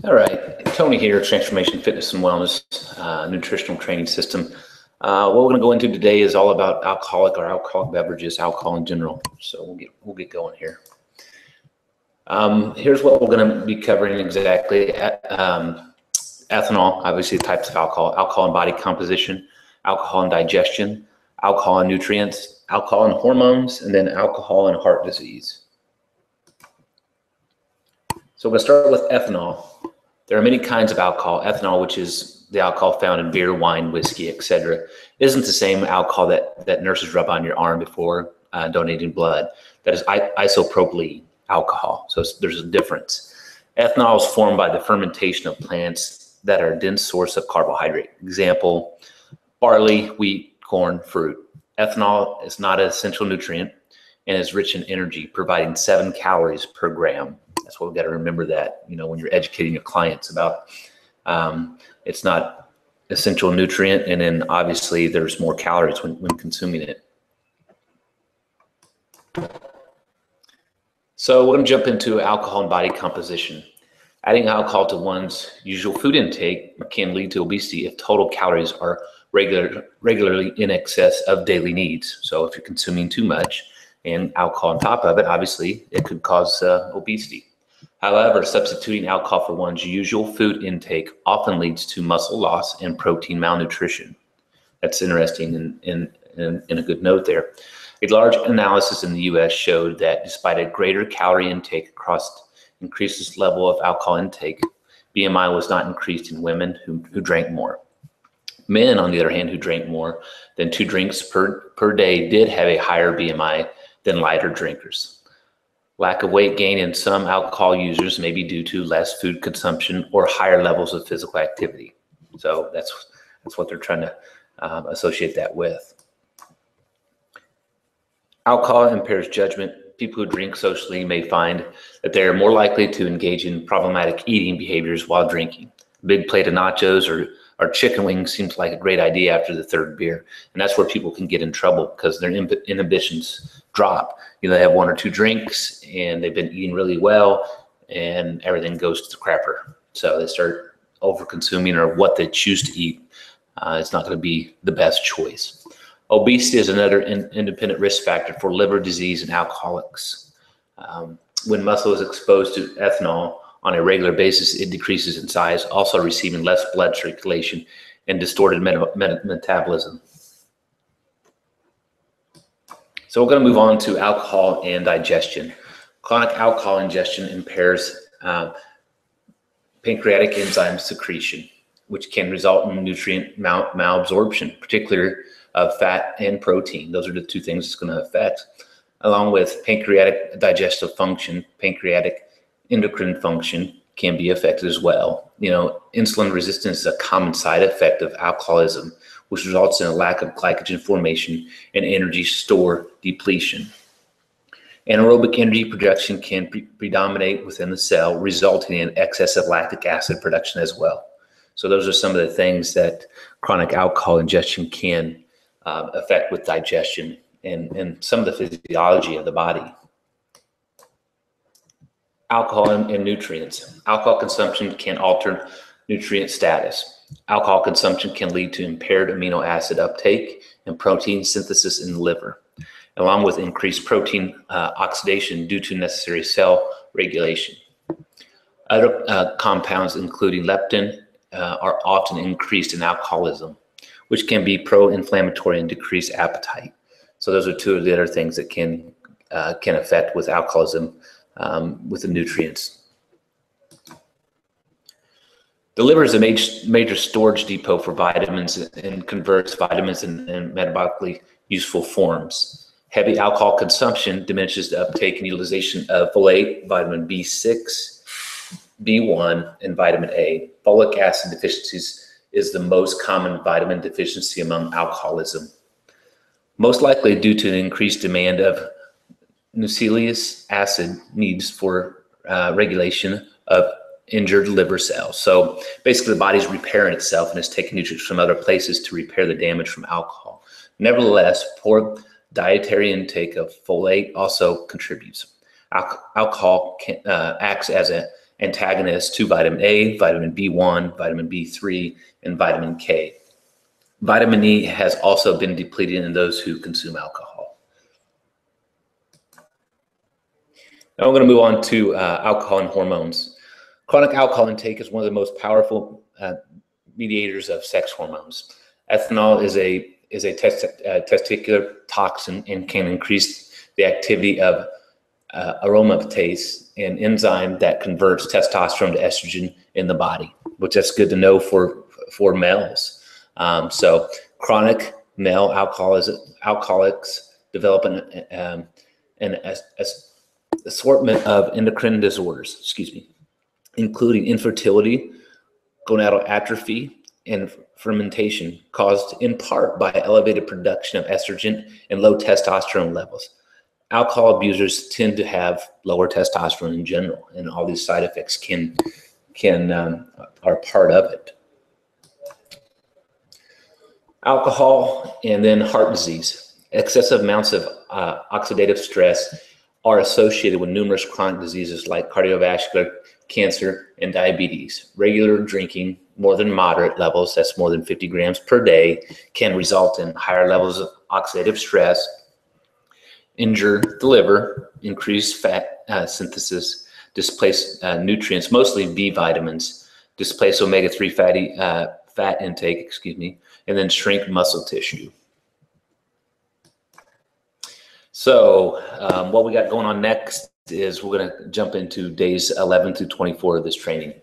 All right, Tony here, Transformation Fitness and Wellness Nutritional Training System. What we're going to go into today is all about alcoholic beverages, alcohol in general. So we'll get going here. Here's what we're going to be covering exactly. Ethanol, obviously types of alcohol, alcohol and body composition, alcohol and digestion, alcohol and nutrients, alcohol and hormones, and then alcohol and heart disease. So we're going to start with ethanol. There are many kinds of alcohol. Ethanol, which is the alcohol found in beer, wine, whiskey, etc., isn't the same alcohol that nurses rub on your arm before donating blood. That is isopropylene alcohol. So there's a difference. Ethanol is formed by the fermentation of plants that are a dense source of carbohydrate. Example, barley, wheat, corn, fruit. Ethanol is not an essential nutrient and is rich in energy, providing 7 calories per gram. That's what we've got to remember, that, you know, when you're educating your clients about it's not essential nutrient, and then obviously there's more calories when consuming it. So we're going to jump into alcohol and body composition. Adding alcohol to one's usual food intake can lead to obesity if total calories are regularly in excess of daily needs. So if you're consuming too much and alcohol on top of it, obviously it could cause obesity. However, substituting alcohol for one's usual food intake often leads to muscle loss and protein malnutrition. That's interesting and a good note there. A large analysis in the US showed that despite a greater calorie intake across increased level of alcohol intake, BMI was not increased in women who drank more. Men, on the other hand, who drank more than 2 drinks per day did have a higher BMI than lighter drinkers. Lack of weight gain in some alcohol users may be due to less food consumption or higher levels of physical activity. So that's what they're trying to associate that with. Alcohol impairs judgment. People who drink socially may find that they are more likely to engage in problematic eating behaviors while drinking. A big plate of nachos or chicken wings seems like a great idea after the 3rd beer. And that's where people can get in trouble because their inhibitions drop. You know, they have 1 or 2 drinks and they've been eating really well and everything goes to the crapper. So they start over consuming, or what they choose to eat is not going to be the best choice. Obesity is another independent risk factor for liver disease and alcoholics. When muscle is exposed to ethanol on a regular basis, it decreases in size, also receiving less blood circulation and distorted metabolism. So we're going to move on to alcohol and digestion. Chronic alcohol ingestion impairs pancreatic enzyme secretion, which can result in nutrient malabsorption, particularly of fat and protein. Those are the 2 things it's going to affect, along with pancreatic digestive function. Pancreatic endocrine function can be affected as well. You know, insulin resistance is a common side effect of alcoholism, which results in a lack of glycogen formation and energy store depletion. Anaerobic energy production can predominate within the cell, resulting in excessive lactic acid production as well. So those are some of the things that chronic alcohol ingestion can affect with digestion and some of the physiology of the body. Alcohol and nutrients. Alcohol consumption can alter nutrient status. Alcohol consumption can lead to impaired amino acid uptake and protein synthesis in the liver, along with increased protein oxidation due to necessary cell regulation. Other compounds, including leptin, are often increased in alcoholism, which can be pro-inflammatory and decrease appetite. So those are 2 of the other things that can affect with alcoholism with the nutrients. The liver is a major storage depot for vitamins and converts vitamins in metabolically useful forms. Heavy alcohol consumption diminishes the uptake and utilization of folate, vitamin B6, B1, and vitamin A. Folic acid deficiencies is the most common vitamin deficiency among alcoholism, most likely due to an increased demand of nucleic acid needs for regulation of injured liver cells. So basically the body's repairing itself and it's taking nutrients from other places to repair the damage from alcohol. Nevertheless, poor dietary intake of folate also contributes. Alcohol acts as an antagonist to vitamin A, vitamin B1, vitamin B3, and vitamin K. Vitamin E has also been depleted in those who consume alcohol. Now we're going to move on to alcohol and hormones. Chronic alcohol intake is one of the most powerful mediators of sex hormones. Ethanol is a testicular toxin and can increase the activity of aromatase, an enzyme that converts testosterone to estrogen in the body, which is good to know for males. So chronic male alcoholics develop an assortment of endocrine disorders, including infertility, gonadal atrophy, and fermentation, caused in part by elevated production of estrogen and low testosterone levels. Alcohol abusers tend to have lower testosterone in general, and all these side effects are part of it. Alcohol and then heart disease. Excessive amounts of oxidative stress are associated with numerous chronic diseases like cardiovascular, cancer, and diabetes. Regular drinking, more than moderate levels, that's more than 50 grams per day, can result in higher levels of oxidative stress, injure the liver, increase fat synthesis, displace nutrients, mostly B vitamins, displace omega-3 fat intake, and then shrink muscle tissue. So what we got going on next is we're going to jump into days 11 through 24 of this training.